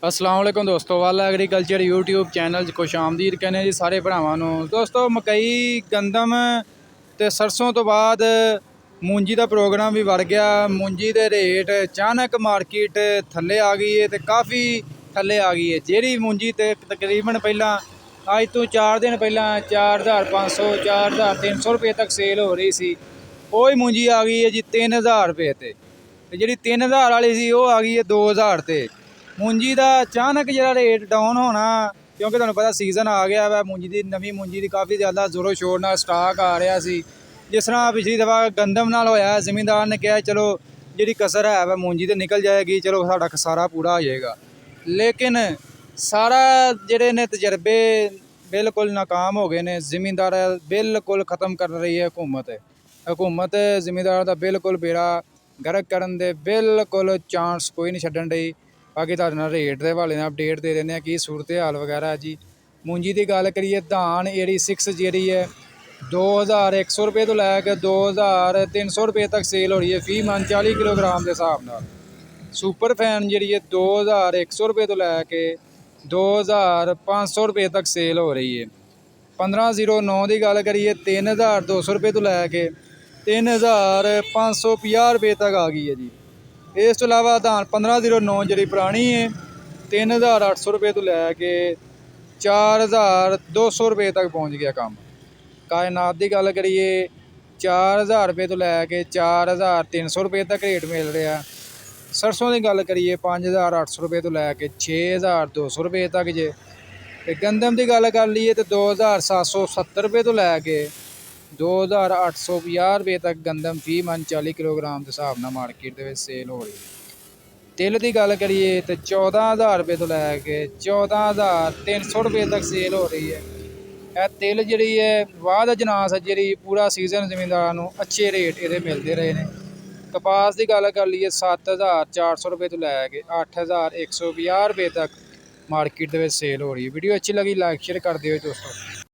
अस्सलाम वालेकुम दोस्तों, वाला एग्रीकल्चर यूट्यूब चैनल खुश आमदीद कहने जी सारे भरावां नूं। दोस्तों मकई गंदम ते सरसों तो बाद मूंजी का प्रोग्राम भी बढ़ गया। मूंजी के रेट अचानक मार्केट थले आ गई है, तो काफ़ी थले आ गई है। जी मूंजी तो तकरीबन पहला अज तो 4 दिन पहला 4500 4300 रुपये तक सेल हो रही सी, वही मूंजी आ गई है जी 3000 रुपये ते जी 3000 वाली सी वो आ गई है 2000 ते। मूंजी का अचानक जो रेट डाउन होना, क्योंकि तुहानूं पता सीजन आ गया वै मूंजी की, नवी मूंजी की काफ़ी ज़्यादा जोरों शोर नाल स्टाक आ रहा सी। जिस तरह पिछली दफ़ा गंदम नाल होया, जमींदार ने कहा चलो जी कसर है वै मूंजी तो निकल जाएगी, चलो साडा खसारा पूरा हो जाएगा। लेकिन सारा जिहड़े ने तजर्बे बिल्कुल नाकाम हो गए ने। जमींदार बिल्कुल ख़त्म कर रही है हुकूमत जमींदार का बिल्कुल बेड़ा गर्क करन दे बिल्कुल चांस कोई नहीं छड्डन डई। बाकी तुहाडे नाल रेट के हवाले नाल अपडेट दे देने की सूरत हाल वगैरह है जी। मूंजी की गल करिए, धान एरी 6 जी है 2100 रुपये तो लैके 2300 रुपये तक सेल हो रही है फी मन 40 किलोग्राम के हिसाब नाल। सुपर फैन जी है 2100 रुपये तो लैके 2500 रुपये तक सेल हो रही है। 1509 की गल करिए 3200 रुपये तो लैके 3550 रुपये तक आ गई है जी। इस तो इलावा धान 1509 जी पुरानी है 3800 रुपये तो लैके 4200 रुपये तक पहुँच गया काम। कायनात की गल करिए 4000 रुपये तो लैके 4300 रुपये तक रेट मिल रहा। सरसों की गल करिए 5800 रुपये तो लैके 6200 रुपये तक जे। गंदम की गल कर लीए तो 2770 रुपये तो लैके 2850 रुपये तक गंदम फी मन 40 किलोग्राम के हिसाब नाल मार्केट के सेल हो रही है। तिल की गल करिए तो 14000 रुपये तो लैके 14300 रुपये तक सेल हो रही है। यह तिल जी है वाद अजनास जी पूरा सीजन जमींदार को अच्छे रेट ये मिलते रहे हैं। कपास की गल कर लीए 7400 रुपये तो लैके 8150 रुपये तक मार्केट के सेल हो रही है। वीडियो अच्छी लगी लाइक शेयर कर दियो दोस्तों।